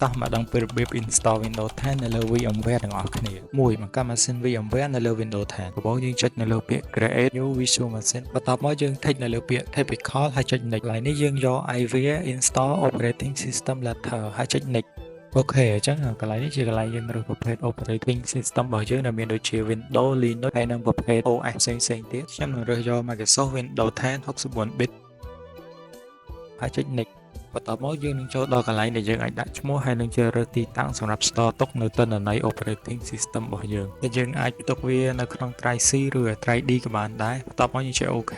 តោះមកដឹងពីរបៀប install Windows 10 នៅលើ VMware ទាំងអស់គ្នាមួយបង្កើតម៉ាស៊ីន VMware នៅលើ Windows 10ដំបូងយើងចុចនៅលើពាក្យ Create New Virtual Machine បន្ទាប់មកយើង click នៅលើពាក្យ Typical ហើយចុច Next កន្លែងនេះយើងយក IVR Install Operating System Letter ហើយចុច Next អូខេអញ្ចឹងកន្លែងនេះជាកន្លែងយើងរើសប្រភេទ Operating System របស់យើងដែលមានដូចជា Windows Linux ហើយនិងប្រភេទ OS ផ្សេងៗទៀតខ្ញុំនឹងរើសយក Microsoft Windows 10 64 bit ហើយចុច Next បន្ទាប់មកយើងនឹងចូលដល់កន្លែងដែលយើងអាចដាក់ឈ្មោះហើយនឹងជ្រើសរើសទីតាំងសម្រាប់ store ទុកនៅទិន្នន័យ operating system របស់យើងដែលយើងអាចទុកវានៅក្នុង drive C ឬ drive D ក៏បានដែរបន្ទាប់មកយើងចុច OK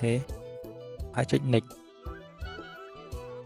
ហើយចុច Next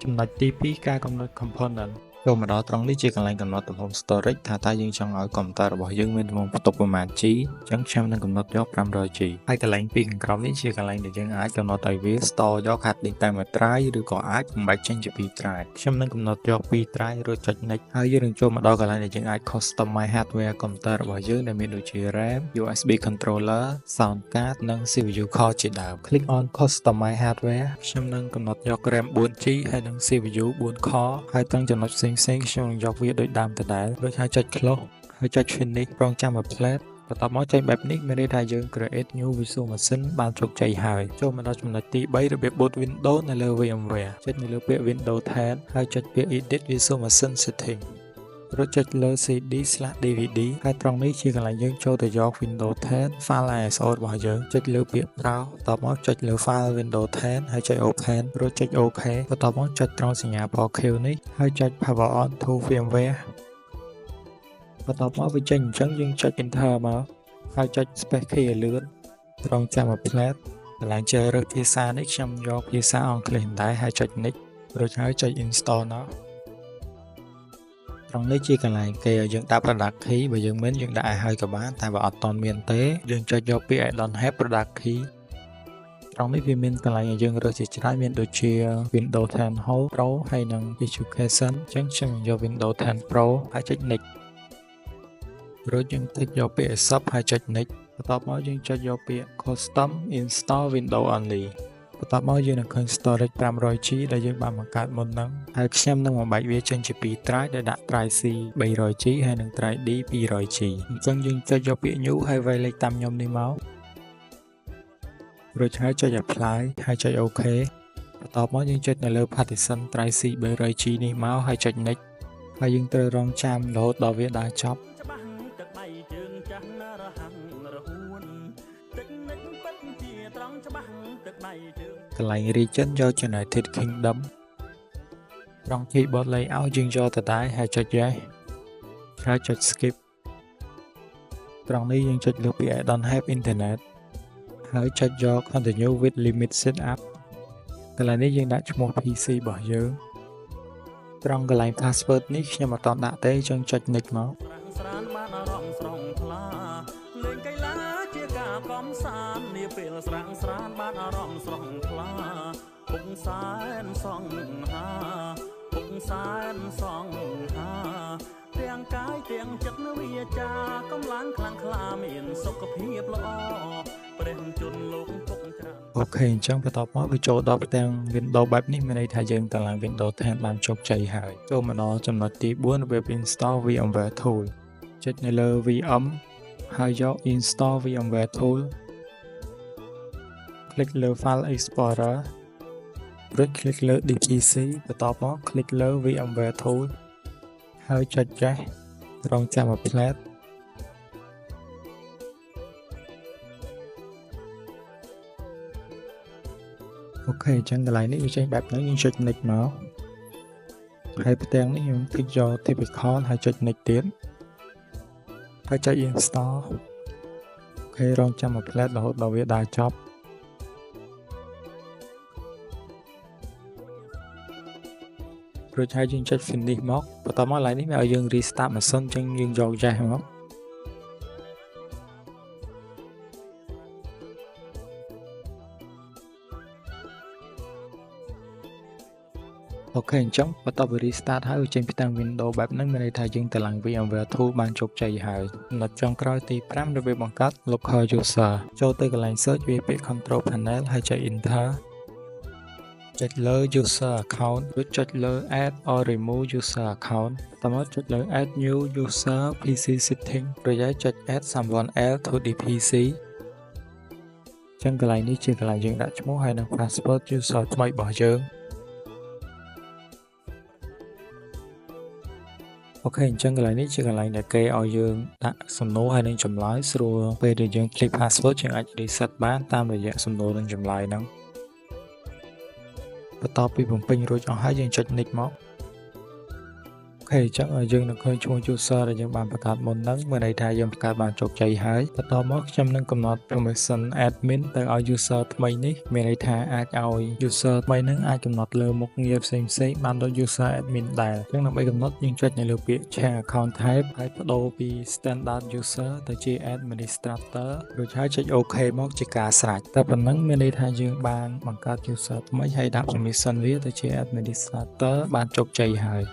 ចំណុចទី2ការកំណត់ component ចូលមកដល់ត្រង់នេះជាកន្លែងកំណត់ទំហំ storage ថាតើយើងចង់ឲ្យកុំព្យូទ័ររបស់យើងមានទំហំផ្ទុកប្រមាណ G អញ្ចឹងខ្ញុំនឹងកំណត់យក 500G ហើយកន្លែងពីខាងក្រោមនេះជាកន្លែងដែលយើងអាចកំណត់ឲ្យវា store យក hard disk តែមួយ drive ឬក៏អាចបំបែកចេញជា2 drive ខ្ញុំនឹងកំណត់យក2 drive រួចចុច next ហើយយើងនឹងចូលមកដល់កន្លែងដែលយើងអាច customize hardware កុំព្យូទ័ររបស់យើងដែលមានដូចជា RAM USB controller sound card និង CPU core ជាដើម click on customize hardware ខ្ញុំនឹងកំណត់យក RAM 4G ហើយនិង CPU 4 core ហើយទាំងចំណុចផ្សេងៗខ្ញុំនឹងយកវាដូចដើមដដែលរួចហើយចុច close ហើយចុច finish រងចាំមួយផ្លែតបន្ទាប់មកចេញបែបនេះមានន័យថាយើង create new virtual machine បានជោគជ័យហើយចូលមកដល់ចំណុចទី3របៀប boot Windows នៅលើ VMware ចុចនៅលើពាក្យ Windows 10ហើយចុចពាក្យ edit virtual machine setting រួចចុចលើ CD/DVD ហើយត្រង់នេះជាកន្លែងយើងចូលទៅយក Windows 10 file ISO របស់យើងចុចលើពាក្យ browse បន្ទាប់មកចុចលើ file Windows 10ហើយចុច open រួចចុច OK បន្ទាប់មកចុចត្រង់សញ្ញា Q នេះហើយចុច power on to VMware បន្ទាប់មកវាចេញអញ្ចឹងយើងចុច enter មកហើយចុច space key ឲ្យលឿនរងចាំមួយផ្លែតកន្លែងជ្រើសរើសភាសានេះខ្ញុំយកភាសាអង់គ្លេសដែរហើយចុច next រួចហើយចុច install ណោះត្រង់នេះជាកន្លែងគេឲ្យយើងដាក់ product key បើយើងមិនយើងដាក់ឲ្យហើយក៏បានតែបើអត់ទាន់មានទេយើងចុចយកពាក្យ I don't have product key ត្រង់នេះវាមានកន្លែងឲ្យយើងរើសជាច្រើនមានដូចជា Windows 10 Home Pro ហើយនិង Education អញ្ចឹងខ្ញុំយក Windows 10 Pro ហើយចុច next រួចយើងតិចយកពាក្យ sub ហើយចុច next បន្ទាប់មកយើងចុចយកពាក្យ custom install windows only បន្ទាប់មកយើងនឹងឃើញ storage 500G ដែលយើងបានបង្កើតមុនហ្នឹងហើយខ្ញុំនឹងបំបែកវាចេញជា2 drive ដែលដាក់ drive C 300G ហើយនិង drive D 200G អញ្ចឹងយើងចុចយកពាក្យ new ហើយវាយលេខតាមខ្ញុំនេះមករួចហើយចុច apply ហើយចុច OK បន្ទាប់មកយើងចុចនៅលើ partition drive C 300G នេះមកហើយចុច next ហើយយើងត្រូវរងចាំរហូតដល់វាដើរចប់កន្លែង region យក United Kingdom ត្រង់ keyboard layout យើងយកទៅដែរហើយចុច yes ហើយចុច skip ត្រង់នេះយើងចុចលើពាក្យ I don't have internet ហើយចុចយក continue with limit setup កន្លែងនេះយើងដាក់ឈ្មោះ PC របស់យើងត្រង់កន្លែង password នេះខ្ញុំអត់ទាន់ដាក់ទេអញ្ចឹងចុច next មកកំសាន្តនាពេលស្រាងស្រានបានអារម្មណ៍ស្រស់ថ្លាពុកសែនសងហាពុកសែនសងហាទាំងកាយទាំងចិត្តវាចាកម្លាំងខ្លាំងក្លាមានសុខភាពល្អព្រះជន្មលោកពុកច្រើនអូខេអញ្ចឹងបន្ទាប់មកវាចូលដល់ទាំង Windows បែបនេះមានន័យថាយើងតឡើង Windows 10 បានជោគជ័យហើយចូលមកដល់ចំណុចទី4របៀប install VMware tool ចុចនៅលើ VM ហើយយក install VMware tool click លើ file explorer រួច click លើ DPC បន្ទាប់មក click លើ VMware tool ហើយចុចចេះរងចាំមួយផ្លែតអូខេអញ្ចឹងកន្លែងនេះវាចេញបែបហ្នឹងយើងចុច next មកហើយផ្ទាំងនេះយើង click យក typical ហើយចុច next ទៀតហើយចុច install អូខេរងចាំមួយផ្លែតរហូតដល់វាដើរចប់រួចហើយយើងចុច finish មកបន្ទាប់មកឡើយនេះវាឲ្យយើង restart ម៉ាស៊ីនអញ្ចឹងយើងយក yes មកអូខេអញ្ចឹងបន្ទាប់ពី restart ហើយចេញផ្ទាំង Windows បែបហ្នឹងមានន័យថាយើងទៅឡើង VMware tool បានជោគជ័យហើយចំណុចចុងក្រោយទី5របៀបបង្កើត local user ចូលទៅកន្លែង search វាពាក្យ control panel ហើយចុច enter ចុចលើ user account ឬចុចលើ add or remove user account តមកចុចលើ add new user PC setting ឬហើយចុច add someone else to the PC ចឹងកន្លែងនេះជាកន្លែងយើងដាក់ឈ្មោះហើយនិង password user ថ្មីរបស់យើងអូខេអញ្ចឹងកន្លែងនេះជាកន្លែងដែលគេឲ្យយើងដាក់សំណួរហើយនឹងចម្លើយស្រួលពេលដែលយើង click password យើងអាច reset បានតាមរយៈសំណួរនិងចម្លើយហ្នឹងបន្ទាប់ពីបំពេញរួចអស់ហើយយើងចុច next មកអូខេអញ្ចឹងយើងនឹងឃើញឈ្មោះ user ដែលយើងបានបង្កើតមុនហ្នឹងមានន័យថាយើងបង្កើតបានជោគជ័យហើយបន្តមកខ្ញុំនឹងកំណត់ permission admin ទៅឲ្យ user ថ្មីនេះមានន័យថាអាចឲ្យ user ថ្មីហ្នឹងអាចកំណត់លើមុខងារផ្សេងៗបានដូច user admin ដែរអញ្ចឹងដើម្បីកំណត់យើងចុចនៅលើពាក្យ change account type ហើយបដូរពី standard user ទៅជា administrator រួចហើយចុច OK មកជាការស្រេចតែប៉ុណ្ណឹងមានន័យថាយើងបានបង្កើត user ថ្មីហើយដាក់ permission វាទៅជា administrator បានជោគជ័យហើយ